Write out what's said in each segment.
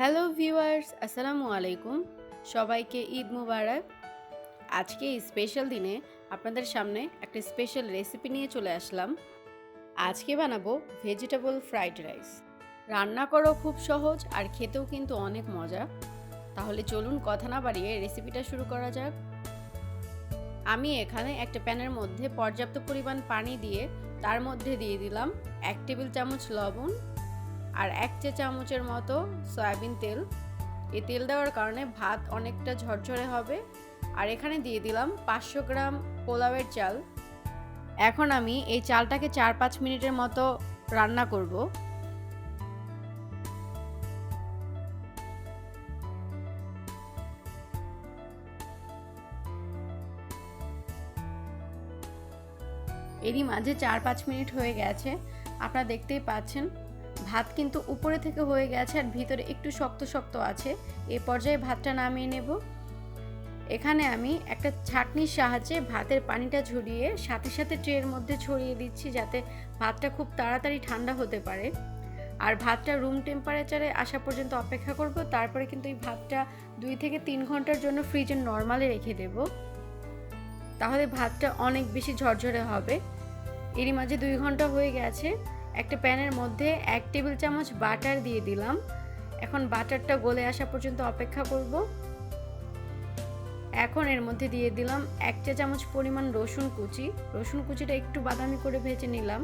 Hello viewers, আসসালামু আলাইকুম। সবাইকে ঈদ মুবারক। আজকে এই স্পেশাল দিনে আপনাদের সামনে একটা স্পেশাল রেসিপি নিয়ে চলে আসলাম। আজকে বানাবো ভেজিটেবল ফ্রাইড রাইস। রান্না করো খুব সহজ আর খেতেও কিন্তু অনেক মজা। তাহলে চলুন কথা না বাড়িয়ে রেসিপিটা শুরু করা যাক। আমি এখানে একটা প্যানের মধ্যে পর্যাপ্ত পরিমাণ পানি দিয়ে তার মধ্যে দিয়ে দিলাম 1 টেবিল চামচ লবণ আর 1 চা চামচের মতো সয়াবিন তেল। এই তেল দেওয়ার কারণে ভাত অনেকটা ঝরঝরে হবে। আর এখানে দিয়ে দিলাম 500 গ্রাম পোলাওয়ের চাল। এখন আমি এই চালটাকে 4-5 মিনিটের মতো রান্না করব। এরই মাঝে 4-5 মিনিট হয়ে গেছে। আপনারা দেখতেই পাচ্ছেন ভাত কিন্তু উপরে থেকে হয়ে গেছে আর ভিতরে একটু শক্ত শক্ত আছে। এই পর্যায়ে ভাতটা নামিয়ে নেব। এখানে আমি একটা ছাঁকনির সাহায্যে ভাতের পানিটা ঝরিয়ে সাথে সাথে ট্রের মধ্যে ছড়িয়ে দিচ্ছি, যাতে ভাতটা খুব তাড়াতাড়ি ঠান্ডা হতে পারে। আর ভাতটা রুম টেম্পারেচারে আসা পর্যন্ত অপেক্ষা করব। তারপরে কিন্তু এই ভাতটা 2 থেকে 3 ঘন্টার জন্য ফ্রিজে নর্মালে রেখে দেব। তাহলে ভাতটা অনেক বেশি ঝরঝরে হবে। এরই মাঝে 2 ঘন্টা হয়ে গেছে। একটা প্যানের মধ্যে 1 টেবিল চামচ বাটার দিয়ে দিলাম। এখন বাটারটা গলে আসা পর্যন্ত অপেক্ষা করব। এখন এর মধ্যে দিয়ে দিলাম 1 চা চামচ পরিমাণ রসুন কুচি। রসুন কুচিটা একটু বাদামি করে ভেজে নিলাম।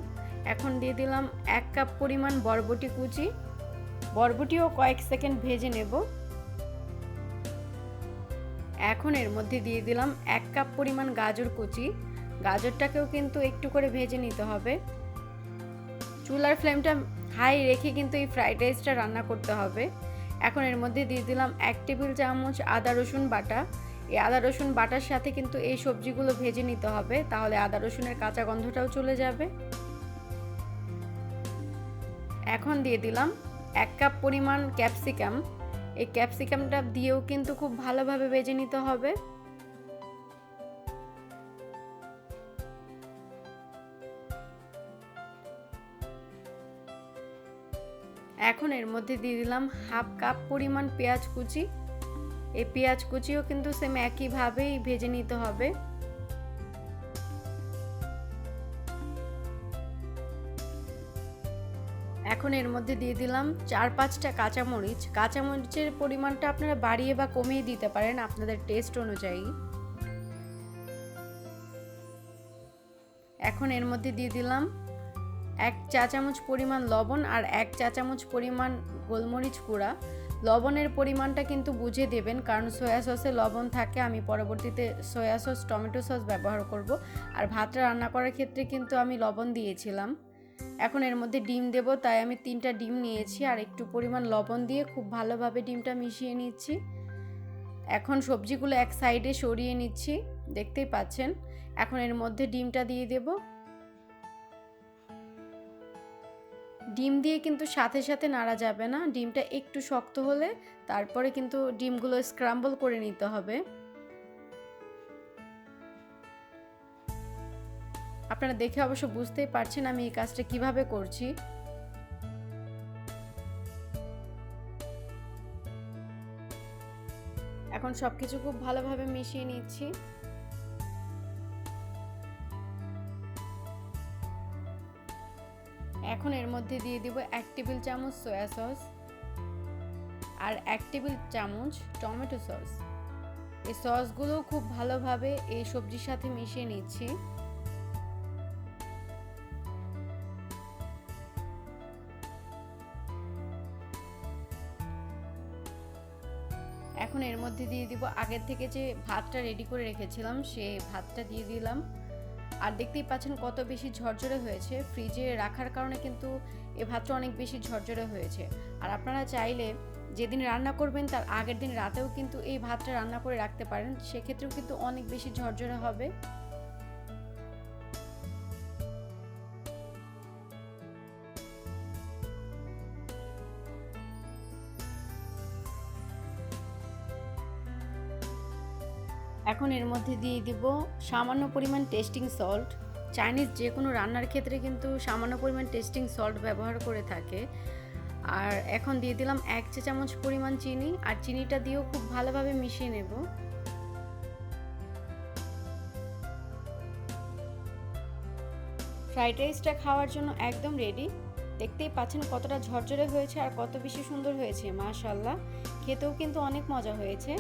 এখন দিয়ে দিলাম 1 কাপ পরিমাণ বরবটি কুচি। বরবটিও কয়েক সেকেন্ড ভেজে নেব। এখন এর মধ্যে দিয়ে দিলাম 1 কাপ পরিমাণ গাজর কুচি। গাজরটাকেও কিন্তু একটু করে ভেজে নিতে হবে। চুলার ফ্লেমটা হাই রেখে কিন্তু এই ফ্রাইড রাইসটা রান্না করতে হবে। এখন এর মধ্যে দিয়ে দিলাম 1 টেবিল চামচ আদা রসুন বাটা। এই আদা রসুন বাটার সাথে কিন্তু এই সবজিগুলো ভেজে নিতে হবে, তাহলে আদা রসুনের কাঁচা গন্ধটাও চলে যাবে। এখন দিয়ে দিলাম 1 কাপ পরিমাণ ক্যাপসিকাম। এই ক্যাপসিকামটা দিয়েও কিন্তু খুব ভালোভাবে ভেজে নিতে হবে। এখন এর মধ্যে দিয়ে দিলাম 1/2 কাপ পরিমাণ পেঁয়াজ কুচি। এই পেঁয়াজ কুচিও কিন্তু সেম একইভাবেই ভেজে নিতে হবে। এখন এর মধ্যে দিয়ে দিলাম 4-5টা কাঁচামরিচ। কাঁচামরিচের পরিমাণটা আপনারা বাড়িয়ে বা কমিয়ে দিতে পারেন আপনাদের টেস্ট অনুযায়ী। এখন এর মধ্যে দিয়ে দিলাম 1 চা চামচ পরিমাণ লবণ আর 1 চা চামচ পরিমাণ গোলমরিচ গুঁড়া। লবণের পরিমাণটা কিন্তু বুঝে দেবেন, কারণ সয়া সসে লবণ থাকে। আমি পরবর্তীতে সয়া সস, টমেটো সস ব্যবহার করব। আর ভাতটা রান্না করার ক্ষেত্রে কিন্তু আমি লবণ দিয়েছিলাম। এখন এর মধ্যে ডিম দেব, তাই আমি 3টা ডিম নিয়েছি আর একটু পরিমাণ লবণ দিয়ে খুব ভালোভাবে ডিমটা মিশিয়ে নিচ্ছি। এখন সবজিগুলো এক সাইডে সরিয়ে নিচ্ছি, দেখতেই পাচ্ছেন। এখন এর মধ্যে ডিমটা দিয়ে দেব। ডিম দিয়ে কিন্তু সাথে সাথে নাড়া যাবে না। ডিমটা একটু শক্ত হলে তারপরে কিন্তু ডিমগুলো স্ক্রাম্বল করে নিতে হবে। আপনারা দেখে অবশ্য বুঝতেই পারছেন আমি এই কাজটা কিভাবে করছি। এখন সবকিছু খুব ভালোভাবে মিশিয়ে নিচ্ছি। এখন এর মধ্যে দিয়ে দিব 1 টেবিল চামচ সয়া সস আর 1 টেবিল চামচ টমেটো সস। এই সসগুলো খুব ভালোভাবে এই সবজির সাথে মিশিয়ে নিচ্ছি। এখন এর মধ্যে দিয়ে দিব আগের থেকে যে ভাতটা রেডি করে রেখেছিলাম, সেই ভাতটা দিয়ে দিলাম। আর দেখতেই পাচ্ছেন কত বেশি ঝরঝরে হয়েছে। ফ্রিজে রাখার কারণে কিন্তু এই ভাতটা অনেক বেশি ঝরঝরে হয়েছে। আর আপনারা চাইলে যেদিন রান্না করবেন তার আগের দিন রাতেও কিন্তু এই ভাতটা রান্না করে রাখতে পারেন, সেক্ষেত্রেও কিন্তু অনেক বেশি ঝরঝরে হবে। এখন এর মধ্যে দিয়ে দিব সামান্য পরিমাণ টেস্টিং সল্ট। চাইনিজ যে কোনো রান্নার ক্ষেত্রে কিন্তু সামান্য পরিমাণ টেস্টিং সল্ট ব্যবহার করে থাকে। আর এখন দিয়ে দিলাম 1 চা চামচ পরিমাণ চিনি, আর চিনিটা দিয়েও খুব ভালোভাবে মিশিয়ে নেব। ফ্রাইড রাইসটা খাওয়ার জন্য একদম রেডি। দেখতেই পাচ্ছেন কতটা ঝরঝরে হয়েছে আর কত বেশি সুন্দর হয়েছে, মাশাআল্লাহ। খেতেও কিন্তু অনেক মজা হয়েছে।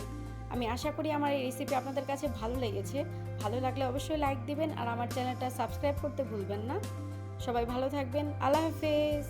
আমি আশা করি আমার এই রেসিপি আপনাদের কাছে ভালো লেগেছে। ভালো লাগলে অবশ্যই লাইক দিবেন আর আমার চ্যানেলটা সাবস্ক্রাইব করতে ভুলবেন না। সবাই ভালো থাকবেন। আল্লাহ হাফেজ।